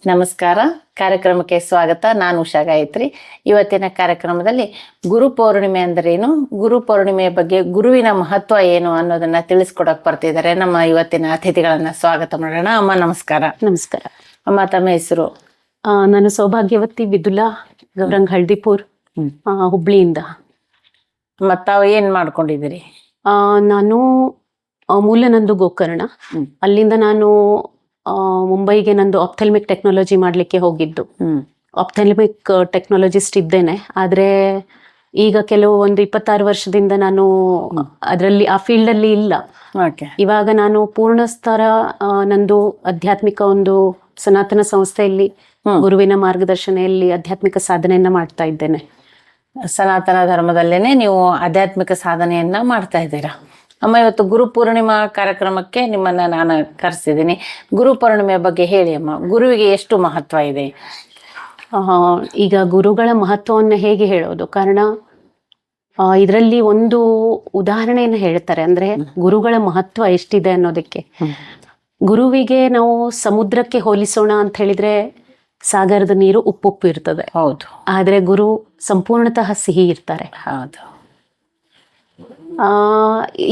ನಮಸ್ಕಾರ. ಕಾರ್ಯಕ್ರಮಕ್ಕೆ ಸ್ವಾಗತ. ನಾನು ಉಷಾ ಗಾಯತ್ರಿ. ಇವತ್ತಿನ ಕಾರ್ಯಕ್ರಮದಲ್ಲಿ ಗುರು ಪೌರ್ಣಿಮೆ ಅಂದ್ರೇನು, ಗುರು ಪೌರ್ಣಿಮೆಯ ಬಗ್ಗೆ ಗುರುವಿನ ಮಹತ್ವ ಏನು ಅನ್ನೋದನ್ನ ತಿಳಿಸ್ಕೊಡಕ್ ಬರ್ತಿದ್ದಾರೆ ನಮ್ಮ ಇವತ್ತಿನ ಅತಿಥಿಗಳನ್ನ ಸ್ವಾಗತ ಮಾಡೋಣ. ಅಮ್ಮ ನಮಸ್ಕಾರ. ನಮಸ್ಕಾರ ಅಮ್ಮ, ತಮ್ಮ ಹೆಸರು? ನಾನು ಸೌಭಾಗ್ಯವತಿ ವಿದುಲಾ ಗೌರಂಗ್ ಹಳ್ದಿಪುರ್, ಹುಬ್ಳಿಯಿಂದ. ತಾವು ಏನ್ ಮಾಡ್ಕೊಂಡಿದ್ದೀರಿ? ನಾನು ಮೂಲ ನಂದು ಗೋಕರ್ಣ. ಅಲ್ಲಿಂದ ನಾನು ಮುಂಬೈಗೆ ನಂದು ಆಪ್ಥೆಲ್ಮಿಕ್ ಟೆಕ್ನಾಲಜಿ ಮಾಡ್ಲಿಕ್ಕೆ ಹೋಗಿದ್ದು. ಆಪ್ಥೆಲ್ಮಿಕ್ ಟೆಕ್ನಾಲಜಿಸ್ಟ್ ಇದ್ದೇನೆ. ಆದ್ರೆ ಈಗ ಒಂದು 26 ವರ್ಷದಿಂದ ನಾನು ಅದರಲ್ಲಿ ಆ ಫೀಲ್ಡ್ ಅಲ್ಲಿ ಇಲ್ಲ. ಇವಾಗ ನಾನು ಪೂರ್ಣಸ್ತರ ನಂದು ಆಧ್ಯಾತ್ಮಿಕ ಒಂದು ಸನಾತನ ಸಂಸ್ಥೆಯಲ್ಲಿ ಗುರುವಿನ ಮಾರ್ಗದರ್ಶನೆಯಲ್ಲಿ ಆಧ್ಯಾತ್ಮಿಕ ಸಾಧನೆಯನ್ನ ಮಾಡ್ತಾ ಇದ್ದೇನೆ. ಸನಾತನ ಧರ್ಮದಲ್ಲೇನೆ ನೀವು ಆಧ್ಯಾತ್ಮಿಕ ಸಾಧನೆಯನ್ನ ಮಾಡ್ತಾ ಇದ್ದೀರಾ. ಅಮ್ಮ, ಇವತ್ತು ಗುರು ಪೂರ್ಣಿಮಾ ಕಾರ್ಯಕ್ರಮಕ್ಕೆ ನಿಮ್ಮನ್ನ ನಾನು ಕರೆಸಿದ್ದೀನಿ. ಗುರು ಪೂರ್ಣಿಮೆಯ ಬಗ್ಗೆ ಹೇಳಿ ಅಮ್ಮ. ಗುರುವಿಗೆ ಎಷ್ಟು ಮಹತ್ವ ಇದೆ? ಈಗ ಗುರುಗಳ ಮಹತ್ವವನ್ನು ಹೇಗೆ ಹೇಳೋದು? ಕಾರಣ ಇದರಲ್ಲಿ ಒಂದು ಉದಾಹರಣೆಯನ್ನು ಹೇಳ್ತಾರೆ. ಅಂದ್ರೆ ಗುರುಗಳ ಮಹತ್ವ ಎಷ್ಟಿದೆ ಅನ್ನೋದಕ್ಕೆ. ಗುರುವಿಗೆ ನಾವು ಸಮುದ್ರಕ್ಕೆ ಹೋಲಿಸೋಣ ಅಂತ ಹೇಳಿದ್ರೆ ಸಾಗರದ ನೀರು ಉಪ್ಪುಪ್ಪು ಇರ್ತದೆ. ಹೌದು. ಆದ್ರೆ ಗುರು ಸಂಪೂರ್ಣತಃ ಸಿಹಿ ಇರ್ತಾರೆ. ಹೌದು.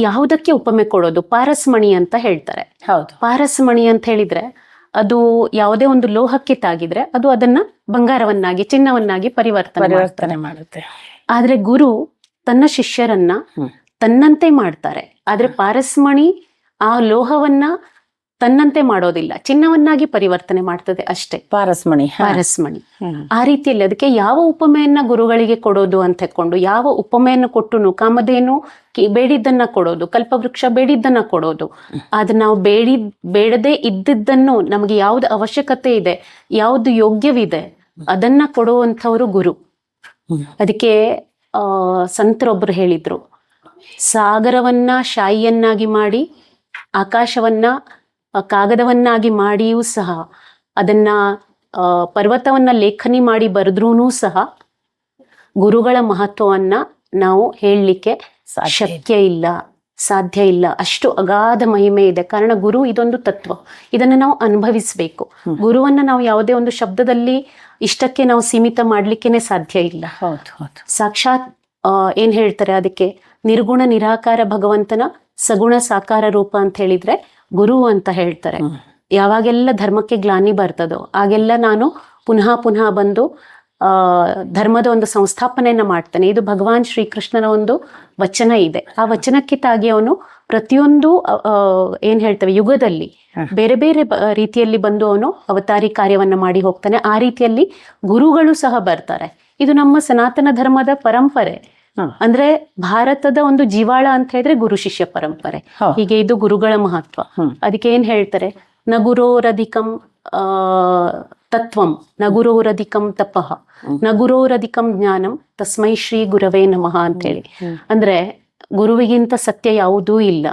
ಯಾವುದಕ್ಕೆ ಉಪಮೆ ಕೊಡೋದು? ಪಾರಸ್ಮಣಿ ಅಂತ ಹೇಳ್ತಾರೆ. ಹೌದು. ಪಾರಸ್ಮಣಿ ಅಂತ ಹೇಳಿದ್ರೆ ಅದು ಯಾವುದೇ ಒಂದು ಲೋಹಕ್ಕೆ ತಾಗಿದ್ರೆ ಅದು ಅದನ್ನ ಬಂಗಾರವನ್ನಾಗಿ, ಚಿನ್ನವನ್ನಾಗಿ ಪರಿವರ್ತನೆ ಮಾಡುತ್ತೆ. ಆದ್ರೆ ಗುರು ತನ್ನ ಶಿಷ್ಯರನ್ನ ತನ್ನಂತೆ ಮಾಡ್ತಾರೆ. ಆದ್ರೆ ಪಾರಸ್ಮಣಿ ಆ ಲೋಹವನ್ನ ತನ್ನಂತೆ ಮಾಡೋದಿಲ್ಲ, ಚಿನ್ನವನ್ನಾಗಿ ಪರಿವರ್ತನೆ ಮಾಡ್ತದೆ ಅಷ್ಟೇ. ಪಾರಸ್ಮಣಿ. ಆ ರೀತಿಯಲ್ಲಿ ಅದಕ್ಕೆ ಯಾವ ಉಪಮೆಯನ್ನ ಗುರುಗಳಿಗೆ ಕೊಡೋದು ಅಂತ ಹೇಳ್ಕೊಂಡು, ಯಾವ ಉಪಮೆಯನ್ನು ಕೊಟ್ಟು ಕಾಮಧೇನು ಬೇಡಿದ್ದನ್ನ ಕೊಡೋದು, ಕಲ್ಪವೃಕ್ಷ ಬೇಡಿದ್ದನ್ನ ಕೊಡೋದು. ಆದ್ರೆ ನಾವು ಬೇಡದೇ ಇದ್ದಿದ್ದನ್ನು, ನಮಗೆ ಯಾವ್ದು ಅವಶ್ಯಕತೆ ಇದೆ, ಯಾವ್ದು ಯೋಗ್ಯವಿದೆ ಅದನ್ನ ಕೊಡುವಂಥವ್ರು ಗುರು. ಅದಕ್ಕೆ ಸಂತರೊಬ್ರು ಹೇಳಿದ್ರು, ಸಾಗರವನ್ನ ಶಾಯಿಯನ್ನಾಗಿ ಮಾಡಿ, ಆಕಾಶವನ್ನ ಕಾಗದವನ್ನಾಗಿ ಮಾಡಿಯೂ ಸಹ, ಅದನ್ನ ಪರ್ವತವನ್ನ ಲೇಖನಿ ಮಾಡಿ ಬರೆದ್ರೂ ಸಹ ಗುರುಗಳ ಮಹತ್ವವನ್ನ ನಾವು ಹೇಳಲಿಕ್ಕೆ ಸಾಧ್ಯ ಇಲ್ಲ. ಅಷ್ಟು ಅಗಾಧ ಮಹಿಮೆ ಇದೆ. ಕಾರಣ ಗುರು ಇದೊಂದು ತತ್ವ, ಇದನ್ನು ನಾವು ಅನುಭವಿಸ್ಬೇಕು. ಗುರುವನ್ನ ನಾವು ಯಾವುದೇ ಒಂದು ಶಬ್ದದಲ್ಲಿ ಇಷ್ಟಕ್ಕೆ ನಾವು ಸೀಮಿತ ಮಾಡ್ಲಿಕ್ಕೇನೆ ಸಾಧ್ಯ ಇಲ್ಲ. ಸಾಕ್ಷಾತ್ ಏನ್ ಹೇಳ್ತಾರೆ ಅದಕ್ಕೆ, ನಿರ್ಗುಣ ನಿರಾಕಾರ ಭಗವಂತನ ಸಗುಣ ಸಾಕಾರ ರೂಪ ಅಂತ ಹೇಳಿದ್ರೆ ಗುರು ಅಂತ ಹೇಳ್ತಾರೆ. ಯಾವಾಗೆಲ್ಲ ಧರ್ಮಕ್ಕೆ ಗ್ಲಾನಿ ಬರ್ತದೋ ಆಗೆಲ್ಲ ನಾನು ಪುನಃ ಬಂದು ಧರ್ಮದ ಒಂದು ಸಂಸ್ಥಾಪನೆಯನ್ನ ಮಾಡ್ತಾನೆ. ಇದು ಭಗವಾನ್ ಶ್ರೀಕೃಷ್ಣನ ಒಂದು ವಚನ ಇದೆ. ಆ ವಚನಕ್ಕೆ ತಾಗಿ ಅವನು ಪ್ರತಿಯೊಂದು ಏನ್ ಹೇಳ್ತೇವೆ ಯುಗದಲ್ಲಿ ಬೇರೆ ಬೇರೆ ರೀತಿಯಲ್ಲಿ ಬಂದು ಅವನು ಅವತಾರಿ ಕಾರ್ಯವನ್ನ ಮಾಡಿ ಹೋಗ್ತಾನೆ. ಆ ರೀತಿಯಲ್ಲಿ ಗುರುಗಳು ಸಹ ಬರ್ತಾರೆ. ಇದು ನಮ್ಮ ಸನಾತನ ಧರ್ಮದ ಪರಂಪರೆ. ಅಂದ್ರೆ ಭಾರತದ ಒಂದು ಜೀವಾಳ ಅಂತ ಹೇಳಿದ್ರೆ ಗುರು ಶಿಷ್ಯ ಪರಂಪರೆ. ಹೀಗೆ ಇದು ಗುರುಗಳ ಮಹತ್ವ. ಅದಕ್ಕೆ ಏನ್ ಹೇಳ್ತಾರೆ, ನ ಗುರೋರಧಿಕಂ ತತ್ವಂ, ನ ಗುರೋರಧಿಕಂ ತಪಃ, ನ ಗುರೋರಧಿಕಂ ಜ್ಞಾನಂ, ತಸ್ಮೈ ಶ್ರೀ ಗುರವೇ ನಮಃ ಅಂತ ಹೇಳಿ. ಅಂದ್ರೆ ಗುರುವಿಗಿಂತ ಸತ್ಯ ಯಾವುದೂ ಇಲ್ಲ,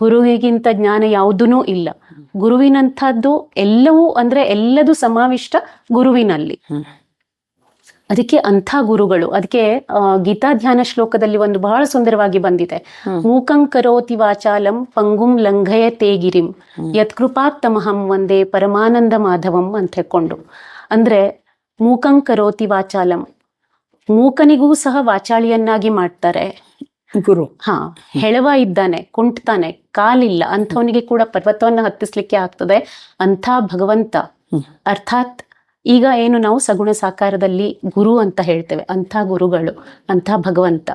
ಗುರುವಿಗಿಂತ ಜ್ಞಾನ ಯಾವುದೂ ಇಲ್ಲ. ಗುರುವಿನಂಥದ್ದು ಎಲ್ಲವೂ, ಅಂದ್ರೆ ಎಲ್ಲದೂ ಸಮಾವಿಷ್ಟ ಗುರುವಿನಲ್ಲಿ. ಅದಕ್ಕೆ ಅಂಥ ಗುರುಗಳು. ಅದಕ್ಕೆ ಗೀತಾ ಧ್ಯಾನ ಶ್ಲೋಕದಲ್ಲಿ ಒಂದು ಬಹಳ ಸುಂದರವಾಗಿ ಬಂದಿದೆ, ಮೂಕಂ ಕರೋತಿ ವಾಚಾಲಂ ಪಂಗುಂ ಲಂಘಯತೆ ಗಿರಿಂ ಯತ್ಕೃಪಾತ್ತಮಹಂ ವಂದೇ ಪರಮಾನಂದ ಮಾಧವಂ ಅಂತ ಹೇಳ್ಕೊಂಡು. ಅಂದ್ರೆ ಮೂಕಂ ಕರೋತಿ ವಾಚಾಲಂ, ಮೂಕನಿಗೂ ಸಹ ವಾಚಾಳಿಯನ್ನಾಗಿ ಮಾಡ್ತಾರೆ ಗುರು. ಹೆಳವ ಇದ್ದಾನೆ, ಕುಂಟ್ತಾನೆ, ಕಾಲಿಲ್ಲ, ಅಂಥವನಿಗೆ ಕೂಡ ಪರ್ವತವನ್ನ ಹತ್ತಿಸ್ಲಿಕ್ಕೆ ಆಗ್ತದೆ ಅಂಥ ಭಗವಂತ. ಅರ್ಥಾತ್ ಈಗ ಏನು ನಾವು ಸಗುಣ ಸಾಕಾರದಲ್ಲಿ ಗುರು ಅಂತ ಹೇಳ್ತೇವೆ, ಅಂಥ ಗುರುಗಳು, ಅಂಥ ಭಗವಂತ.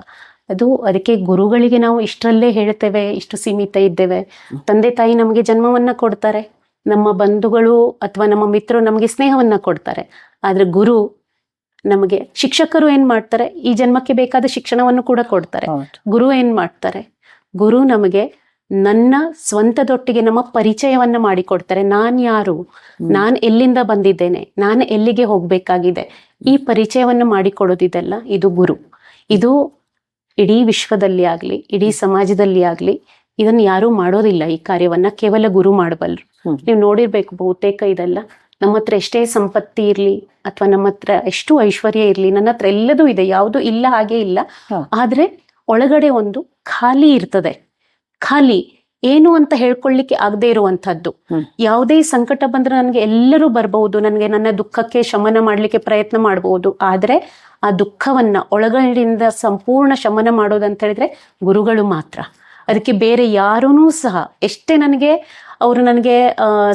ಅದಕ್ಕೆ ಗುರುಗಳಿಗೆ ನಾವು ಇಷ್ಟರಲ್ಲೇ ಹೇಳ್ತೇವೆ, ಇಷ್ಟು ಸೀಮಿತ ಇದ್ದೇವೆ. ತಂದೆ ತಾಯಿ ನಮಗೆ ಜನ್ಮವನ್ನ ಕೊಡ್ತಾರೆ, ನಮ್ಮ ಬಂಧುಗಳು ಅಥವಾ ನಮ್ಮ ಮಿತ್ರರು ನಮಗೆ ಸ್ನೇಹವನ್ನ ಕೊಡ್ತಾರೆ. ಆದ್ರೆ ಗುರು ನಮಗೆ, ಶಿಕ್ಷಕರು ಏನ್ ಮಾಡ್ತಾರೆ, ಈ ಜನ್ಮಕ್ಕೆ ಬೇಕಾದ ಶಿಕ್ಷಣವನ್ನು ಕೂಡ ಕೊಡ್ತಾರೆ. ಗುರು ಏನ್ ಮಾಡ್ತಾರೆ, ಗುರು ನಮಗೆ ನನ್ನ ಸ್ವಂತದೊಟ್ಟಿಗೆ ನಮ್ಮ ಪರಿಚಯವನ್ನ ಮಾಡಿಕೊಡ್ತಾರೆ. ನಾನ್ ಯಾರು, ನಾನ್ ಎಲ್ಲಿಂದ ಬಂದಿದ್ದೇನೆ, ನಾನು ಎಲ್ಲಿಗೆ ಹೋಗ್ಬೇಕಾಗಿದೆ, ಈ ಪರಿಚಯವನ್ನು ಮಾಡಿಕೊಡೋದಿದೆಲ್ಲ ಇದು ಗುರು. ಇದು ಇಡೀ ವಿಶ್ವದಲ್ಲಿ ಆಗ್ಲಿ, ಇಡೀ ಸಮಾಜದಲ್ಲಿ ಆಗ್ಲಿ ಇದನ್ನ ಯಾರೂ ಮಾಡೋದಿಲ್ಲ. ಈ ಕಾರ್ಯವನ್ನ ಕೇವಲ ಗುರು ಮಾಡಬಲ್ರು. ನೀವು ನೋಡಿರ್ಬೇಕು ಬಹುತೇಕ ಇದೆಲ್ಲ, ನಮ್ಮ ಹತ್ರ ಎಷ್ಟೇ ಸಂಪತ್ತಿ ಇರ್ಲಿ ಅಥವಾ ನಮ್ಮ ಹತ್ರ ಎಷ್ಟು ಐಶ್ವರ್ಯ ಇರ್ಲಿ, ನನ್ನ ಹತ್ರ ಎಲ್ಲದೂ ಇದೆ, ಯಾವುದು ಇಲ್ಲ ಹಾಗೆ ಇಲ್ಲ. ಆದ್ರೆ ಒಳಗಡೆ ಒಂದು ಖಾಲಿ ಇರ್ತದೆ. ಖಾಲಿ ಏನು ಅಂತ ಹೇಳ್ಕೊಳ್ಳಿಕ್ಕೆ ಆಗದೆ ಇರುವಂತಹದ್ದು. ಯಾವುದೇ ಸಂಕಟ ಬಂದ್ರೆ ನನಗೆ ಎಲ್ಲರೂ ಬರ್ಬಹುದು, ನನಗೆ ನನ್ನ ದುಃಖಕ್ಕೆ ಶಮನ ಮಾಡ್ಲಿಕ್ಕೆ ಪ್ರಯತ್ನ ಮಾಡಬಹುದು, ಆದ್ರೆ ಆ ದುಃಖವನ್ನ ಒಳಗಡೆಯಿಂದ ಸಂಪೂರ್ಣ ಶಮನ ಮಾಡೋದಂತ ಹೇಳಿದ್ರೆ ಗುರುಗಳು ಮಾತ್ರ. ಅದಕ್ಕೆ ಬೇರೆ ಯಾರೂ ಸಹ ಎಷ್ಟೇ ಅವರು ನನಗೆ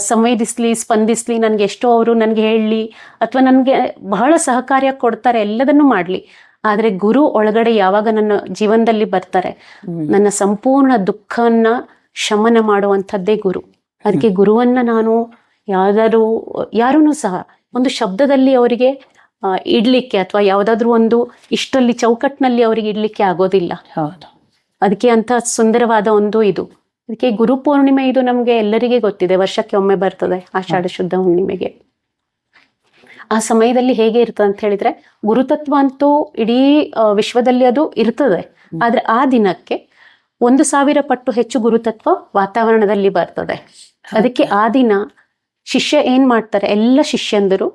ಸಂವೇದಿಸ್ಲಿ, ಸ್ಪಂದಿಸ್ಲಿ, ನನಗೆ ಎಷ್ಟೋ ಅವರು ನನಗೆ ಹೇಳಲಿ ಅಥವಾ ನನಗೆ ಬಹಳ ಸಹಕಾರ್ಯ ಕೊಡ್ತಾರೆ, ಎಲ್ಲದನ್ನೂ ಮಾಡಲಿ, ಆದರೆ ಗುರು ಒಳಗಡೆ ಯಾವಾಗ ನನ್ನ ಜೀವನದಲ್ಲಿ ಬರ್ತಾರೆ, ನನ್ನ ಸಂಪೂರ್ಣ ದುಃಖವನ್ನ ಶಮನ ಮಾಡುವಂಥದ್ದೇ ಗುರು. ಅದಕ್ಕೆ ಗುರುವನ್ನ ನಾನು ಯಾರೂ ಸಹ ಒಂದು ಶಬ್ದದಲ್ಲಿ ಅವರಿಗೆ ಇಡ್ಲಿಕ್ಕೆ ಅಥವಾ ಯಾವುದಾದ್ರೂ ಒಂದು ಇಷ್ಟರಲ್ಲಿ ಚೌಕಟ್ಟಿನಲ್ಲಿ ಅವರಿಗೆ ಇಡ್ಲಿಕ್ಕೆ ಆಗೋದಿಲ್ಲ. ಹೌದು. ಅದಕ್ಕೆ ಅಂತ ಸುಂದರವಾದ ಒಂದು ಇದು. ಅದಕ್ಕೆ ಗುರು ಪೂರ್ಣಿಮೆ ಇದು ನಮ್ಗೆ ಎಲ್ಲರಿಗೆ ಗೊತ್ತಿದೆ, ವರ್ಷಕ್ಕೆ ಒಮ್ಮೆ ಬರ್ತದೆ ಆಷಾಢ ಶುದ್ಧ ಹುಣ್ಣಿಮೆಗೆ. ಆ ಸಮಯದಲ್ಲಿ ಹೇಗೆ ಇರ್ತದೆ ಅಂತ ಹೇಳಿದ್ರೆ, ಗುರುತತ್ವ ಅಂತೂ ಇಡೀ ವಿಶ್ವದಲ್ಲಿ ಅದು ಇರ್ತದೆ, ಆದ್ರೆ ಆ ದಿನಕ್ಕೆ 1000 ಪಟ್ಟು ಹೆಚ್ಚು ಗುರುತತ್ವ ವಾತಾವರಣದಲ್ಲಿ ಬರ್ತದೆ. ಅದಕ್ಕೆ ಆ ದಿನ ಶಿಷ್ಯ ಏನ್ ಮಾಡ್ತಾರೆ, ಎಲ್ಲ ಶಿಷ್ಯಂದರು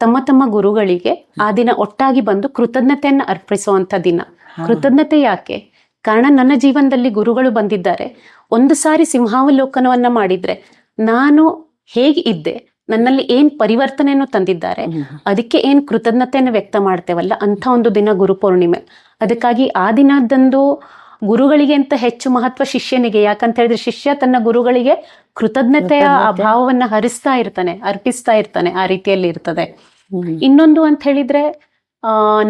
ತಮ್ಮ ತಮ್ಮ ಗುರುಗಳಿಗೆ ಆ ದಿನ ಒಟ್ಟಾಗಿ ಬಂದು ಕೃತಜ್ಞತೆಯನ್ನ ಅರ್ಪಿಸುವಂತ ದಿನ. ಕೃತಜ್ಞತೆ ಯಾಕೆ? ಕಾರಣ ನನ್ನ ಜೀವನದಲ್ಲಿ ಗುರುಗಳು ಬಂದಿದ್ದಾರೆ, ಒಂದು ಸಾರಿ ಸಿಂಹಾವಲೋಕನವನ್ನ ಮಾಡಿದ್ರೆ ನಾನು ಹೇಗೆ ಇದ್ದೆ, ನನ್ನಲ್ಲಿ ಏನ್ ಪರಿವರ್ತನೆಯನ್ನು ತಂದಿದ್ದಾರೆ, ಅದಕ್ಕೆ ಏನ್ ಕೃತಜ್ಞತೆಯನ್ನು ವ್ಯಕ್ತ ಮಾಡ್ತೇವಲ್ಲ, ಅಂತ ಒಂದು ದಿನ ಗುರು ಪೂರ್ಣಿಮೆ. ಅದಕ್ಕಾಗಿ ಆ ದಿನದಂದು ಗುರುಗಳಿಗೆ ಅಂತ ಹೆಚ್ಚು ಮಹತ್ವ ಶಿಷ್ಯನಿಗೆ. ಯಾಕಂತ ಹೇಳಿದ್ರೆ ಶಿಷ್ಯ ತನ್ನ ಗುರುಗಳಿಗೆ ಕೃತಜ್ಞತೆಯ ಅಭಾವವನ್ನ ಅರ್ಪಿಸ್ತಾ ಇರ್ತಾನೆ, ಆ ರೀತಿಯಲ್ಲಿ ಇರ್ತದೆ. ಇನ್ನೊಂದು ಅಂತ ಹೇಳಿದ್ರೆ,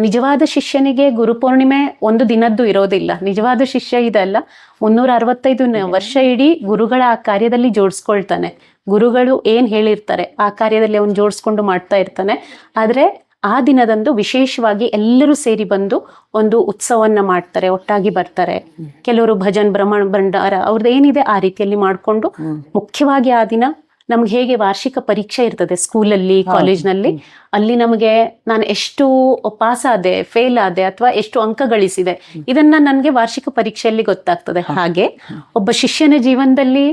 ನಿಜವಾದ ಶಿಷ್ಯನಿಗೆ ಗುರು ಪೂರ್ಣಿಮೆ ಒಂದು ದಿನದ್ದು ಇರೋದಿಲ್ಲ. ನಿಜವಾದ ಶಿಷ್ಯ ಇದಲ್ಲ, 365 ವರ್ಷ ಇಡೀ ಗುರುಗಳ ಆ ಕಾರ್ಯದಲ್ಲಿ ಜೋಡಿಸ್ಕೊಳ್ತಾನೆ. ಗುರುಗಳು ಏನ್ ಹೇಳಿರ್ತಾರೆ ಆ ಕಾರ್ಯದಲ್ಲಿ ಅವನು ಜೋಡಿಸ್ಕೊಂಡು ಮಾಡ್ತಾ ಇರ್ತಾನೆ. ಆದ್ರೆ ಆ ದಿನದಂದು ವಿಶೇಷವಾಗಿ ಎಲ್ಲರೂ ಸೇರಿ ಬಂದು ಒಂದು ಉತ್ಸವನ್ನ ಮಾಡ್ತಾರೆ, ಒಟ್ಟಾಗಿ ಬರ್ತಾರೆ. ಕೆಲವರು ಭಜನ್, ಭಂಡಾರ ಅವ್ರದ್ದು ಏನಿದೆ ಆ ರೀತಿಯಲ್ಲಿ ಮಾಡ್ಕೊಂಡು, ಮುಖ್ಯವಾಗಿ ಆ ದಿನ ನಮ್ಗೆ ಹೇಗೆ ವಾರ್ಷಿಕ ಪರೀಕ್ಷೆ ಇರ್ತದೆ ಸ್ಕೂಲಲ್ಲಿ, ಕಾಲೇಜ್ನಲ್ಲಿ, ಅಲ್ಲಿ ನಮಗೆ ನಾನು ಎಷ್ಟು ಪಾಸ್ ಆದೆ, ಫೇಲ್ ಆದೆ ಅಥವಾ ಎಷ್ಟು ಅಂಕ ಗಳಿಸಿದೆ, ಇದನ್ನ ನನಗೆ ವಾರ್ಷಿಕ ಪರೀಕ್ಷೆಯಲ್ಲಿ ಗೊತ್ತಾಗ್ತದೆ. ಹಾಗೆ ಒಬ್ಬ ಶಿಷ್ಯನ ಜೀವನದಲ್ಲಿ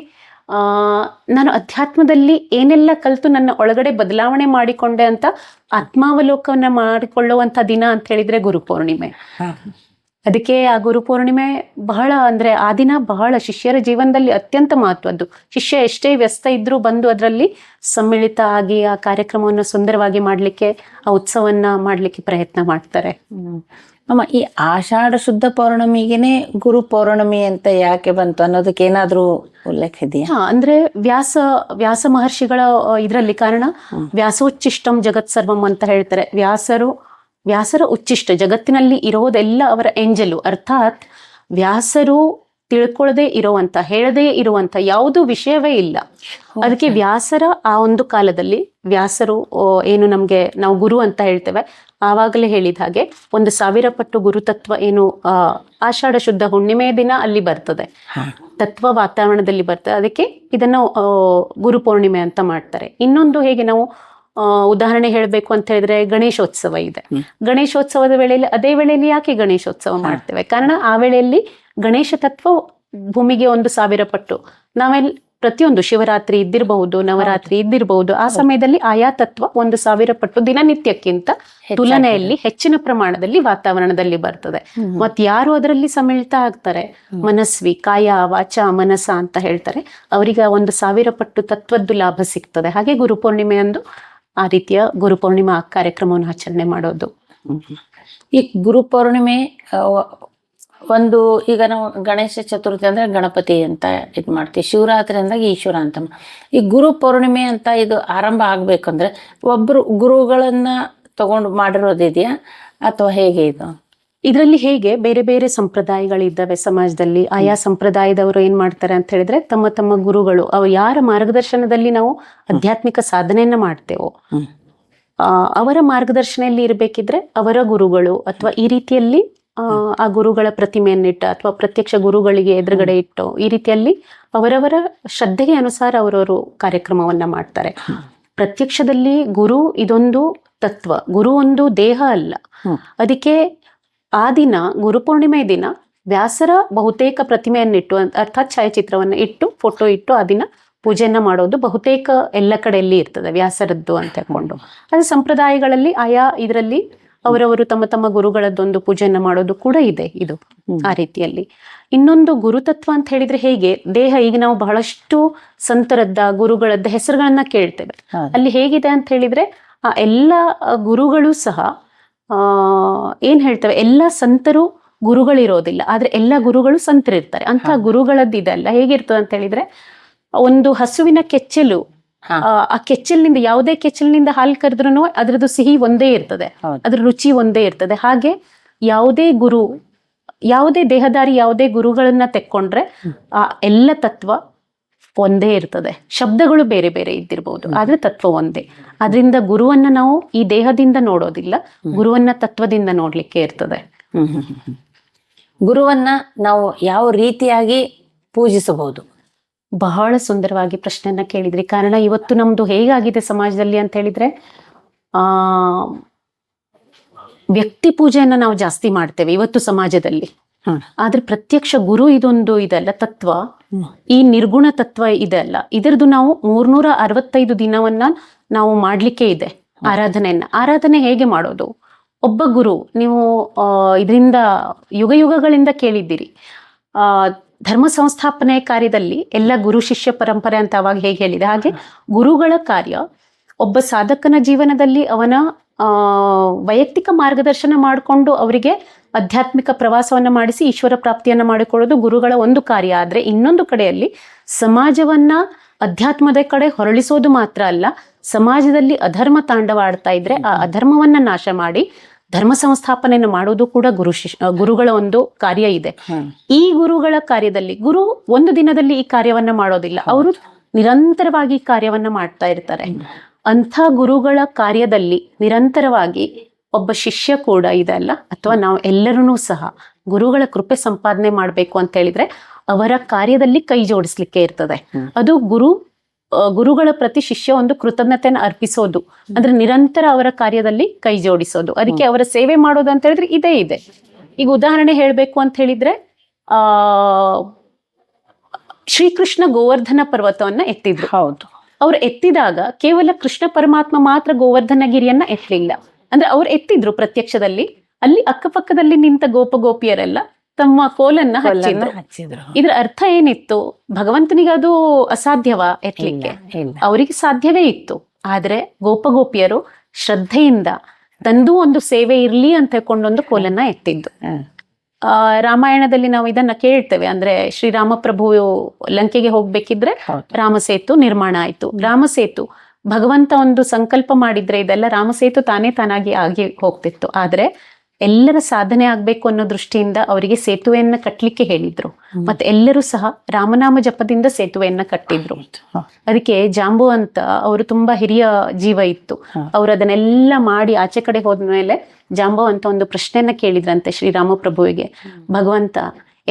ನಾನು ಅಧ್ಯಾತ್ಮದಲ್ಲಿ ಏನೆಲ್ಲ ಕಲಿತು ನನ್ನ ಒಳಗಡೆ ಬದಲಾವಣೆ ಮಾಡಿಕೊಂಡೆ ಅಂತ ಆತ್ಮಾವಲೋಕವನ್ನ ಮಾಡಿಕೊಳ್ಳುವಂತ ದಿನ ಅಂತ ಹೇಳಿದ್ರೆ ಗುರು ಪೂರ್ಣಿಮೆ. ಅದಕ್ಕೆ ಆ ಗುರು ಪೂರ್ಣಿಮೆ ಆ ದಿನ ಬಹಳ ಶಿಷ್ಯರ ಜೀವನದಲ್ಲಿ ಅತ್ಯಂತ ಮಹತ್ವದ್ದು. ಶಿಷ್ಯ ಎಷ್ಟೇ ವ್ಯಸ್ತ ಇದ್ರೂ ಬಂದು ಅದರಲ್ಲಿ ಸಮ್ಮಿಳಿತ ಆಗಿ ಆ ಕಾರ್ಯಕ್ರಮವನ್ನು ಸುಂದರವಾಗಿ ಮಾಡ್ಲಿಕ್ಕೆ, ಆ ಉತ್ಸವನ್ನ ಮಾಡ್ಲಿಕ್ಕೆ ಪ್ರಯತ್ನ ಮಾಡ್ತಾರೆ. ಅಮ್ಮ, ಈ ಆಷಾಢ ಶುದ್ಧ ಪೌರ್ಣಮಿಗೆನೆ ಗುರು ಪೌರ್ಣಮಿ ಅಂತ ಯಾಕೆ ಬಂತು ಅನ್ನೋದಕ್ಕೆ ಏನಾದ್ರೂ ಉಲ್ಲೇಖ ಇದೆಯಾ? ಅಂದ್ರೆ ವ್ಯಾಸ ಮಹರ್ಷಿಗಳ ಇದರಲ್ಲಿ ಕಾರಣ, ವ್ಯಾಸೋಚ್ಚಿಷ್ಟಂ ಜಗತ್ ಸರ್ವಂ ಅಂತ ಹೇಳ್ತಾರೆ. ವ್ಯಾಸರ ಉಚ್ಚಿಷ್ಟ, ಜಗತ್ತಿನಲ್ಲಿ ಇರೋದೆಲ್ಲ ಅವರ ಎಂಜಲು. ಅರ್ಥಾತ್ ವ್ಯಾಸರು ತಿಳ್ಕೊಳ್ಳದೆ ಇರುವಂತ, ಹೇಳದೇ ಇರುವಂತ ಯಾವುದು ವಿಷಯವೇ ಇಲ್ಲ. ಅದಕ್ಕೆ ವ್ಯಾಸರ ಆ ಒಂದು ಕಾಲದಲ್ಲಿ ವ್ಯಾಸರು ಏನು ನಾವು ಗುರು ಅಂತ ಹೇಳ್ತೇವೆ, ಆವಾಗಲೇ ಹೇಳಿದ ಹಾಗೆ 1000 ಪಟ್ಟು ಗುರುತತ್ವ ಏನು ಆಷಾಢ ಶುದ್ಧ ಹುಣ್ಣಿಮೆಯ ದಿನ ಅಲ್ಲಿ ಬರ್ತದೆ, ತತ್ವ ವಾತಾವರಣದಲ್ಲಿ ಬರ್ತದೆ. ಅದಕ್ಕೆ ಇದನ್ನು ಗುರು ಪೂರ್ಣಿಮೆ ಅಂತ ಮಾಡ್ತಾರೆ. ಇನ್ನೊಂದು ಹೇಗೆ ನಾವು ಉದಾಹರಣೆ ಹೇಳಬೇಕು ಅಂತ ಹೇಳಿದ್ರೆ, ಗಣೇಶೋತ್ಸವ ಇದೆ. ಗಣೇಶೋತ್ಸವದ ವೇಳೆಯಲ್ಲಿ, ಅದೇ ವೇಳೆಯಲ್ಲಿ ಯಾಕೆ ಗಣೇಶೋತ್ಸವ ಮಾಡ್ತೇವೆ? ಕಾರಣ ಆ ವೇಳೆಯಲ್ಲಿ ಗಣೇಶ ತತ್ವ ಭೂಮಿಗೆ 1000 ಪಟ್ಟು. ಪ್ರತಿಯೊಂದು ಶಿವರಾತ್ರಿ ಇದ್ದಿರಬಹುದು, ನವರಾತ್ರಿ ಇದ್ದಿರಬಹುದು, ಆ ಸಮಯದಲ್ಲಿ ಆಯಾ ತತ್ವ 1000 ಪಟ್ಟು ದಿನನಿತ್ಯಕ್ಕಿಂತ ತುಲನೆಯಲ್ಲಿ ಹೆಚ್ಚಿನ ಪ್ರಮಾಣದಲ್ಲಿ ವಾತಾವರಣದಲ್ಲಿ ಬರ್ತದೆ. ಮತ್ ಯಾರು ಅದರಲ್ಲಿ ಸಮ್ಮಿಳಿತ ಆಗ್ತಾರೆ, ಮನಸ್ವಿ, ಕಾಯ ವಾಚ ಮನಸ ಅಂತ ಹೇಳ್ತಾರೆ, ಅವರಿಗೆ 1000 ಪಟ್ಟು ತತ್ವದ್ದು ಲಾಭ ಸಿಗ್ತದೆ. ಹಾಗೆ ಗುರು ಪೂರ್ಣಿಮೆಯಂದು ಆ ರೀತಿಯ ಗುರು ಪೂರ್ಣಿಮಾ ಕಾರ್ಯಕ್ರಮವನ್ನು ಆಚರಣೆ ಮಾಡೋದು. ಈ ಗುರು ಪೌರ್ಣಿಮೆ ಒಂದು, ಈಗ ನಾವು ಗಣೇಶ ಚತುರ್ಥಿ ಅಂದ್ರೆ ಗಣಪತಿ ಅಂತ ಇದು ಮಾಡ್ತೀವಿ, ಶಿವರಾತ್ರಿ ಅಂದಾಗ ಈಶ್ವರ ಅಂತ. ಈ ಗುರು ಪೌರ್ಣಿಮೆ ಅಂತ ಇದು ಆರಂಭ ಆಗ್ಬೇಕಂದ್ರೆ ಒಬ್ರು ಗುರುಗಳನ್ನ ತಗೊಂಡು ಮಾಡಿರೋದಿದೆಯಾ ಅಥವಾ ಹೇಗೆ ಇದು? ಇದರಲ್ಲಿ ಹೇಗೆ ಬೇರೆ ಬೇರೆ ಸಂಪ್ರದಾಯಗಳಿದ್ದಾವೆ ಸಮಾಜದಲ್ಲಿ. ಆಯಾ ಸಂಪ್ರದಾಯದವರು ಏನ್ ಮಾಡ್ತಾರೆ ಅಂತ ಹೇಳಿದ್ರೆ, ತಮ್ಮ ತಮ್ಮ ಗುರುಗಳು, ಅವ್ರು ಯಾರ ಮಾರ್ಗದರ್ಶನದಲ್ಲಿ ನಾವು ಆಧ್ಯಾತ್ಮಿಕ ಸಾಧನೆಯನ್ನ ಮಾಡ್ತೇವೋ ಅವರ ಮಾರ್ಗದರ್ಶನದಲ್ಲಿ ಇರ್ಬೇಕಿದ್ರೆ ಅವರ ಗುರುಗಳು ಅಥವಾ ಈ ರೀತಿಯಲ್ಲಿ ಆ ಗುರುಗಳ ಪ್ರತಿಮೆಯನ್ನಿಟ್ಟು ಅಥವಾ ಪ್ರತ್ಯಕ್ಷ ಗುರುಗಳಿಗೆ ಎದುರುಗಡೆ ಇಟ್ಟು ಈ ರೀತಿಯಲ್ಲಿ ಅವರವರ ಶ್ರದ್ಧೆಗೆ ಅನುಸಾರ ಅವರವರು ಕಾರ್ಯಕ್ರಮವನ್ನ ಮಾಡ್ತಾರೆ. ಪ್ರತ್ಯಕ್ಷದಲ್ಲಿ ಗುರು ಇದೊಂದು ತತ್ವ, ಗುರು ಒಂದು ದೇಹ ಅಲ್ಲ. ಅದಕ್ಕೆ ಆ ದಿನ ಗುರು ಪೂರ್ಣಿಮೆ ದಿನ ವ್ಯಾಸರ ಬಹುತೇಕ ಪ್ರತಿಮೆಯನ್ನಿಟ್ಟು, ಅರ್ಥಾತ್ ಛಾಯಾಚಿತ್ರವನ್ನ ಇಟ್ಟು, ಫೋಟೋ ಇಟ್ಟು ಆ ದಿನ ಪೂಜೆಯನ್ನ ಮಾಡೋದು ಬಹುತೇಕ ಎಲ್ಲ ಕಡೆಯಲ್ಲಿ ಇರ್ತದೆ, ವ್ಯಾಸರದ್ದು ಅಂತ ಹೇಳ್ಕೊಂಡು. ಅದು ಸಂಪ್ರದಾಯಗಳಲ್ಲಿ ಆಯಾ ಇದರಲ್ಲಿ ಅವರವರು ತಮ್ಮ ತಮ್ಮ ಗುರುಗಳದ್ದೊಂದು ಪೂಜೆಯನ್ನ ಮಾಡೋದು ಕೂಡ ಇದೆ ಇದು ಆ ರೀತಿಯಲ್ಲಿ. ಇನ್ನೊಂದು ಗುರುತತ್ವ ಅಂತ ಹೇಳಿದ್ರೆ ಹೇಗೆ ದೇಹ, ಈಗ ನಾವು ಬಹಳಷ್ಟು ಸಂತರದ್ದ ಗುರುಗಳದ್ದ ಹೆಸರುಗಳನ್ನ ಕೇಳ್ತೇವೆ. ಅಲ್ಲಿ ಹೇಗಿದೆ ಅಂತ ಹೇಳಿದ್ರೆ ಆ ಎಲ್ಲ ಗುರುಗಳು ಸಹ ಏನ್ ಹೇಳ್ತೇವೆ, ಎಲ್ಲ ಸಂತರು ಗುರುಗಳಿರೋದಿಲ್ಲ, ಆದ್ರೆ ಎಲ್ಲ ಗುರುಗಳು ಸಂತರಿರ್ತಾರೆ. ಅಂತ ಗುರುಗಳದ್ದು ಇದೆಲ್ಲ ಹೇಗಿರ್ತದೆ ಅಂತ ಹೇಳಿದ್ರೆ, ಒಂದು ಹಸುವಿನ ಕೆಚ್ಚಲು, ಆ ಕೆಚ್ಚಲಿನಿಂದ, ಯಾವುದೇ ಕೆಚ್ಚಲಿನಿಂದ ಹಾಲು ಕರೆದ್ರೂ ಅದ್ರದ್ದು ಸಿಹಿ ಒಂದೇ ಇರ್ತದೆ, ಅದ್ರ ರುಚಿ ಒಂದೇ ಇರ್ತದೆ. ಹಾಗೆ ಯಾವುದೇ ಗುರು, ಯಾವುದೇ ದೇಹದಾರಿ, ಯಾವುದೇ ಗುರುಗಳನ್ನ ತೆಕ್ಕೊಂಡ್ರೆ ಆ ಎಲ್ಲ ತತ್ವ ಒಂದೇ ಇರ್ತದೆ. ಶಬ್ದಗಳು ಬೇರೆ ಬೇರೆ ಇದ್ದಿರ್ಬೋದು, ಆದ್ರೆ ತತ್ವ ಒಂದೇ. ಆದ್ರಿಂದ ಗುರುವನ್ನ ನಾವು ಈ ದೇಹದಿಂದ ನೋಡೋದಿಲ್ಲ, ಗುರುವನ್ನ ತತ್ವದಿಂದ ನೋಡ್ಲಿಕ್ಕೆ ಇರ್ತದೆ. ಗುರುವನ್ನ ನಾವು ಯಾವ ರೀತಿಯಾಗಿ ಪೂಜಿಸಬಹುದು? ಬಹಳ ಸುಂದರವಾಗಿ ಪ್ರಶ್ನೆಯನ್ನ ಕೇಳಿದ್ರಿ. ಕಾರಣ ಇವತ್ತು ನಮ್ದು ಹೇಗಾಗಿದೆ ಸಮಾಜದಲ್ಲಿ ಅಂತ ಹೇಳಿದ್ರೆ, ವ್ಯಕ್ತಿ ಪೂಜೆಯನ್ನ ನಾವು ಜಾಸ್ತಿ ಮಾಡ್ತೇವೆ ಇವತ್ತು ಸಮಾಜದಲ್ಲಿ. ಆದ್ರೆ ಪ್ರತ್ಯಕ್ಷ ಗುರು ಇದೊಂದು ಇದೆಲ್ಲ ತತ್ವ, ಈ ನಿರ್ಗುಣ ತತ್ವ ಇದೆಲ್ಲ, ಇದರದ್ದು ನಾವು 365 ದಿನವನ್ನ ನಾವು ಮಾಡ್ಲಿಕ್ಕೆ ಇದೆ ಆರಾಧನೆಯನ್ನ. ಆರಾಧನೆ ಹೇಗೆ ಮಾಡೋದು? ಒಬ್ಬ ಗುರು, ನೀವು ಇದರಿಂದ ಯುಗ ಯುಗಗಳಿಂದ ಕೇಳಿದ್ದೀರಿ, ಧರ್ಮ ಸಂಸ್ಥಾಪನೆ ಕಾರ್ಯದಲ್ಲಿ ಎಲ್ಲ ಗುರು ಶಿಷ್ಯ ಪರಂಪರೆ ಅಂತ ಅವಾಗ ಹೇಗೆ ಹೇಳಿದೆ, ಹಾಗೆ ಗುರುಗಳ ಕಾರ್ಯ ಒಬ್ಬ ಸಾಧಕನ ಜೀವನದಲ್ಲಿ ಅವನ ವೈಯಕ್ತಿಕ ಮಾರ್ಗದರ್ಶನ ಮಾಡಿಕೊಂಡು ಅವರಿಗೆ ಆಧ್ಯಾತ್ಮಿಕ ಪ್ರವಾಸವನ್ನ ಮಾಡಿಸಿ ಈಶ್ವರ ಪ್ರಾಪ್ತಿಯನ್ನ ಮಾಡಿಕೊಳ್ಳೋದು ಗುರುಗಳ ಒಂದು ಕಾರ್ಯ. ಆದ್ರೆ ಇನ್ನೊಂದು ಕಡೆಯಲ್ಲಿ ಸಮಾಜವನ್ನ ಅಧ್ಯಾತ್ಮದ ಕಡೆ ಹೊರಳಿಸೋದು ಮಾತ್ರ ಅಲ್ಲ, ಸಮಾಜದಲ್ಲಿ ಅಧರ್ಮ ತಾಂಡವಾಡ್ತಾ ಇದ್ರೆ ಆ ಅಧರ್ಮವನ್ನ ನಾಶ ಮಾಡಿ ಧರ್ಮ ಸಂಸ್ಥಾಪನೆಯನ್ನು ಮಾಡೋದು ಕೂಡ ಗುರುಗಳ ಒಂದು ಕಾರ್ಯ ಇದೆ. ಈ ಗುರುಗಳ ಕಾರ್ಯದಲ್ಲಿ ಗುರು ಒಂದು ದಿನದಲ್ಲಿ ಈ ಕಾರ್ಯವನ್ನ ಮಾಡೋದಿಲ್ಲ, ಅವರು ನಿರಂತರವಾಗಿ ಕಾರ್ಯವನ್ನ ಮಾಡ್ತಾ ಇರ್ತಾರೆ. ಅಂಥ ಗುರುಗಳ ಕಾರ್ಯದಲ್ಲಿ ನಿರಂತರವಾಗಿ ಒಬ್ಬ ಶಿಷ್ಯ ಕೂಡ ಇದೆಲ್ಲ, ಅಥವಾ ನಾವು ಎಲ್ಲರೂ ಸಹ ಗುರುಗಳ ಕೃಪೆ ಸಂಪಾದನೆ ಮಾಡ್ಬೇಕು ಅಂತ ಹೇಳಿದ್ರೆ ಅವರ ಕಾರ್ಯದಲ್ಲಿ ಕೈ ಜೋಡಿಸ್ಲಿಕ್ಕೆ ಇರ್ತದೆ. ಅದು ಗುರುಗಳ ಪ್ರತಿ ಶಿಷ್ಯ ಒಂದು ಕೃತಜ್ಞತೆಯನ್ನು ಅರ್ಪಿಸೋದು, ಅಂದ್ರೆ ನಿರಂತರ ಅವರ ಕಾರ್ಯದಲ್ಲಿ ಕೈ ಜೋಡಿಸೋದು, ಅದಕ್ಕೆ ಅವರ ಸೇವೆ ಮಾಡೋದು ಅಂತ ಹೇಳಿದ್ರೆ ಇದೇ ಇದೆ. ಈಗ ಉದಾಹರಣೆ ಹೇಳ್ಬೇಕು ಅಂತ ಹೇಳಿದ್ರೆ, ಶ್ರೀಕೃಷ್ಣ ಗೋವರ್ಧನ ಪರ್ವತವನ್ನ ಎತ್ತಿದ್ರು. ಹೌದು, ಅವ್ರು ಎತ್ತಿದಾಗ ಕೇವಲ ಕೃಷ್ಣ ಪರಮಾತ್ಮ ಮಾತ್ರ ಗೋವರ್ಧನಗಿರಿಯನ್ನ ಎತ್ತಲಿಲ್ಲ, ಅಂದ್ರೆ ಅವ್ರು ಎತ್ತಿದ್ರು ಪ್ರತ್ಯಕ್ಷದಲ್ಲಿ. ಅಲ್ಲಿ ಅಕ್ಕಪಕ್ಕದಲ್ಲಿ ನಿಂತ ಗೋಪಿಯರೆಲ್ಲ ತಮ್ಮ ಕೋಲನ್ನ ಹಚ್ಚಿದ್ರು. ಇದ್ರ ಅರ್ಥ ಏನಿತ್ತು? ಭಗವಂತನಿಗೆ ಅದು ಅಸಾಧ್ಯವಾ ಎತ್ತಲಿಕ್ಕೆ? ಅವರಿಗೆ ಸಾಧ್ಯವೇ ಇತ್ತು. ಆದ್ರೆ ಗೋಪಿಯರು ಶ್ರದ್ಧೆಯಿಂದ ತಂದು ಒಂದು ಸೇವೆ ಇರ್ಲಿ ಅಂತ ಹೇಳ್ಕೊಂಡೊಂದು ಕೋಲನ್ನ ಎತ್ತಿದ್ದು. ರಾಮಾಯಣದಲ್ಲಿ ನಾವು ಇದನ್ನ ಕೇಳ್ತೇವೆ. ಅಂದ್ರೆ ಶ್ರೀರಾಮಪ್ರಭು ಲಂಕೆಗೆ ಹೋಗ್ಬೇಕಿದ್ರೆ ರಾಮಸೇತು ನಿರ್ಮಾಣ ಆಯ್ತು. ರಾಮಸೇತು ಭಗವಂತ ಒಂದು ಸಂಕಲ್ಪ ಮಾಡಿದ್ರೆ ಇದೆಲ್ಲ ರಾಮಸೇತು ತಾನಾಗಿ ಆಗಿ ಹೋಗ್ತಿತ್ತು. ಆದ್ರೆ ಎಲ್ಲರ ಸಾಧನೆ ಆಗ್ಬೇಕು ಅನ್ನೋ ದೃಷ್ಟಿಯಿಂದ ಅವರಿಗೆ ಸೇತುವೆಯನ್ನ ಕಟ್ಲಿಕ್ಕೆ ಹೇಳಿದ್ರು. ಮತ್ತೆ ಎಲ್ಲರೂ ಸಹ ರಾಮನಾಮ ಜಪದಿಂದ ಸೇತುವೆಯನ್ನ ಕಟ್ಟಿದ್ರು. ಅದಕ್ಕೆ ಜಾಂಬು ಅಂತ ಅವರು ತುಂಬಾ ಹಿರಿಯ ಜೀವ ಇತ್ತು. ಅವ್ರು ಅದನ್ನೆಲ್ಲ ಮಾಡಿ ಆಚೆ ಕಡೆ ಹೋದ್ಮೇಲೆ ಜಾಂಬು ಅಂತ ಒಂದು ಪ್ರಶ್ನೆಯನ್ನ ಕೇಳಿದ್ರಂತೆ ಶ್ರೀರಾಮಪ್ರಭುವಿಗೆ, ಭಗವಂತ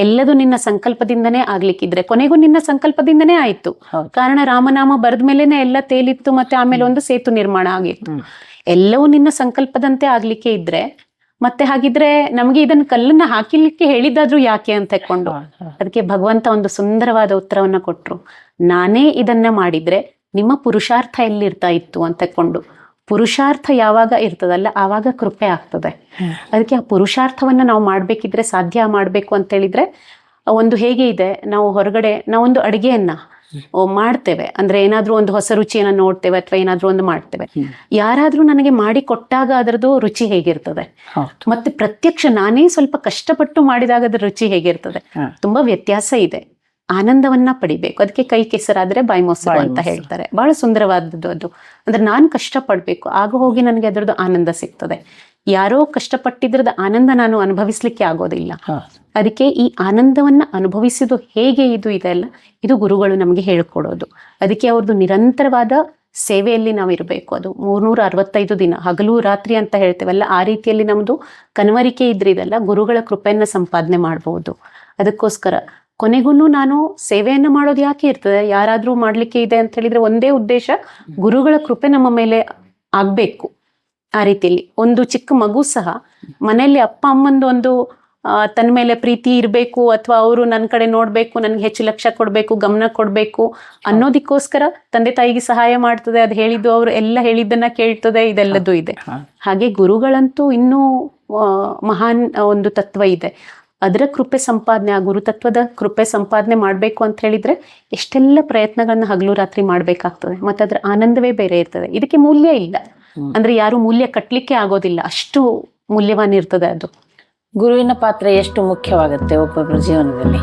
ಎಲ್ಲದೂ ನಿನ್ನ ಸಂಕಲ್ಪದಿಂದನೇ ಆಗ್ಲಿಕ್ಕಿದ್ರೆ ಕೊನೆಗೂ ನಿನ್ನ ಸಂಕಲ್ಪದಿಂದನೇ ಆಯ್ತು. ಕಾರಣ ರಾಮನಾಮ ಬರೆದ ಮೇಲೆನೆ ಎಲ್ಲ ತೇಲಿತ್ತು, ಮತ್ತೆ ಆಮೇಲೆ ಒಂದು ಸೇತು ನಿರ್ಮಾಣ ಆಗಿತ್ತು. ಎಲ್ಲವೂ ನಿನ್ನ ಸಂಕಲ್ಪದಂತೆ ಆಗ್ಲಿಕ್ಕೆ ಇದ್ರೆ ಮತ್ತೆ ಹಾಗಿದ್ರೆ ನಮ್ಗೆ ಇದನ್ನ ಕಲ್ಲನ್ನ ಹಾಕಿಲಿಕ್ಕೆ ಹೇಳಿದ್ದಾದ್ರೂ ಯಾಕೆ ಅಂತ ಹೇಳ್ಕೊಂಡು, ಅದಕ್ಕೆ ಭಗವಂತ ಒಂದು ಸುಂದರವಾದ ಉತ್ತರವನ್ನ ಕೊಟ್ರು. ನಾನೇ ಇದನ್ನ ಮಾಡಿದ್ರೆ ನಿಮ್ಮ ಪುರುಷಾರ್ಥ ಎಲ್ಲಿರ್ತಾ ಇತ್ತು ಅಂತ ಹೇಳ್ಕೊಂಡು, ಪುರುಷಾರ್ಥ ಯಾವಾಗ ಇರ್ತದಲ್ಲ ಆವಾಗ ಕೃಪೆ ಆಗ್ತದೆ. ಅದಕ್ಕೆ ಆ ಪುರುಷಾರ್ಥವನ್ನ ನಾವು ಮಾಡ್ಬೇಕಿದ್ರೆ, ಸಾಧ್ಯ ಮಾಡ್ಬೇಕು ಅಂತ ಹೇಳಿದ್ರೆ, ಒಂದು ಹೇಗೆ ಇದೆ, ನಾವು ಹೊರಗಡೆ ನಾವೊಂದು ಅಡಿಗೆಯನ್ನ ಮಾಡ್ತೇವೆ, ಅಂದ್ರೆ ಏನಾದ್ರೂ ಒಂದು ಹೊಸ ರುಚಿಯನ್ನ ನೋಡ್ತೇವೆ ಅಥವಾ ಏನಾದ್ರೂ ಒಂದು ಮಾಡ್ತೇವೆ. ಯಾರಾದ್ರೂ ನನಗೆ ಮಾಡಿ ಕೊಟ್ಟಾಗ ಅದರದ್ದು ರುಚಿ ಹೇಗಿರ್ತದೆ, ಮತ್ತೆ ಪ್ರತ್ಯಕ್ಷ ನಾನೇ ಸ್ವಲ್ಪ ಕಷ್ಟಪಟ್ಟು ಮಾಡಿದಾಗ ಅದ್ರ ರುಚಿ ಹೇಗಿರ್ತದೆ, ತುಂಬಾ ವ್ಯತ್ಯಾಸ ಇದೆ. ಆನಂದವನ್ನ ಪಡಿಬೇಕು. ಅದಕ್ಕೆ ಕೈ ಕೆಸರಾದ್ರೆ ಬಾಯಿ ಮೊಸರು ಅಂತ ಹೇಳ್ತಾರೆ. ಬಹಳ ಸುಂದರವಾದದ್ದು ಅದು. ಅಂದ್ರೆ ನಾನ್ ಕಷ್ಟ ಪಡ್ಬೇಕು, ಆಗ ಹೋಗಿ ನನಗೆ ಅದರದ್ದು ಆನಂದ ಸಿಗ್ತದೆ. ಯಾರೋ ಕಷ್ಟಪಟ್ಟಿದ್ರದ ಆನಂದ ನಾನು ಅನುಭವಿಸ್ಲಿಕ್ಕೆ ಆಗೋದಿಲ್ಲ. ಅದಕ್ಕೆ ಈ ಆನಂದವನ್ನ ಅನುಭವಿಸಿದ್ದು ಹೇಗೆ ಇದೆಲ್ಲ ಇದು ಗುರುಗಳು ನಮಗೆ ಹೇಳ್ಕೊಡೋದು. ಅದಕ್ಕೆ ಅವ್ರದ್ದು ನಿರಂತರವಾದ ಸೇವೆಯಲ್ಲಿ ನಾವು ಇರಬೇಕು. ಅದು 365 ದಿನ ಹಗಲು ರಾತ್ರಿ ಅಂತ ಹೇಳ್ತೇವಲ್ಲ, ಆ ರೀತಿಯಲ್ಲಿ ನಮ್ದು ಕನವರಿಕೆ ಇದ್ರೆ ಇದೆಲ್ಲ ಗುರುಗಳ ಕೃಪೆಯನ್ನ ಸಂಪಾದನೆ ಮಾಡಬಹುದು. ಅದಕ್ಕೋಸ್ಕರ ಕೊನೆಗೂ ನಾನು ಸೇವೆಯನ್ನ ಮಾಡೋದು ಯಾಕೆ ಇರ್ತದೆ, ಯಾರಾದ್ರೂ ಮಾಡ್ಲಿಕ್ಕೆ ಇದೆ ಅಂತ ಹೇಳಿದ್ರೆ ಒಂದೇ ಉದ್ದೇಶ, ಗುರುಗಳ ಕೃಪೆ ನಮ್ಮ ಮೇಲೆ ಆಗ್ಬೇಕು. ಆ ರೀತಿಯಲ್ಲಿ ಒಂದು ಚಿಕ್ಕ ಮಗು ಸಹ ಮನೆಯಲ್ಲಿ ಅಪ್ಪ ಅಮ್ಮಂದು ಒಂದು ತನ್ನ ಮೇಲೆ ಪ್ರೀತಿ ಇರಬೇಕು ಅಥವಾ ಅವರು ನನ್ನ ಕಡೆ ನೋಡ್ಬೇಕು, ನನ್ಗೆ ಹೆಚ್ಚು ಲಕ್ಷ್ಯ ಕೊಡ್ಬೇಕು, ಗಮನ ಕೊಡ್ಬೇಕು ಅನ್ನೋದಕ್ಕೋಸ್ಕರ ತಂದೆ ತಾಯಿಗೆ ಸಹಾಯ ಮಾಡ್ತದೆ. ಅದು ಹೇಳಿದ್ದು ಅವರು ಎಲ್ಲ ಹೇಳಿದ್ದನ್ನ ಕೇಳ್ತದೆ, ಇದೆಲ್ಲದೂ ಇದೆ. ಹಾಗೆ ಗುರುಗಳಂತೂ ಇನ್ನೂ ಮಹಾನ್ ಒಂದು ತತ್ವ ಇದೆ. ಅದರ ಕೃಪೆ ಸಂಪಾದನೆ, ಆ ಗುರುತತ್ವದ ಕೃಪೆ ಸಂಪಾದನೆ ಮಾಡಬೇಕು ಅಂತ ಹೇಳಿದ್ರೆ ಎಷ್ಟೆಲ್ಲ ಪ್ರಯತ್ನಗಳನ್ನ ಹಗಲು ರಾತ್ರಿ ಮಾಡ್ಬೇಕಾಗ್ತದೆ. ಮತ್ತೆ ಅದ್ರ ಆನಂದವೇ ಬೇರೆ ಇರ್ತದೆ. ಇದಕ್ಕೆ ಮೂಲ್ಯ ಇಲ್ಲ, ಅಂದ್ರೆ ಯಾರು ಮೂಲ್ಯ ಕಟ್ಲಿಕ್ಕೆ ಆಗೋದಿಲ್ಲ, ಅಷ್ಟು ಮೂಲ್ಯವಾನ್ ಇರ್ತದೆ ಅದು. ಗುರುವಿನ ಪಾತ್ರ ಎಷ್ಟು ಮುಖ್ಯವಾಗುತ್ತೆ ಒಬ್ಬೊಬ್ಬರ ಜೀವನದಲ್ಲಿ?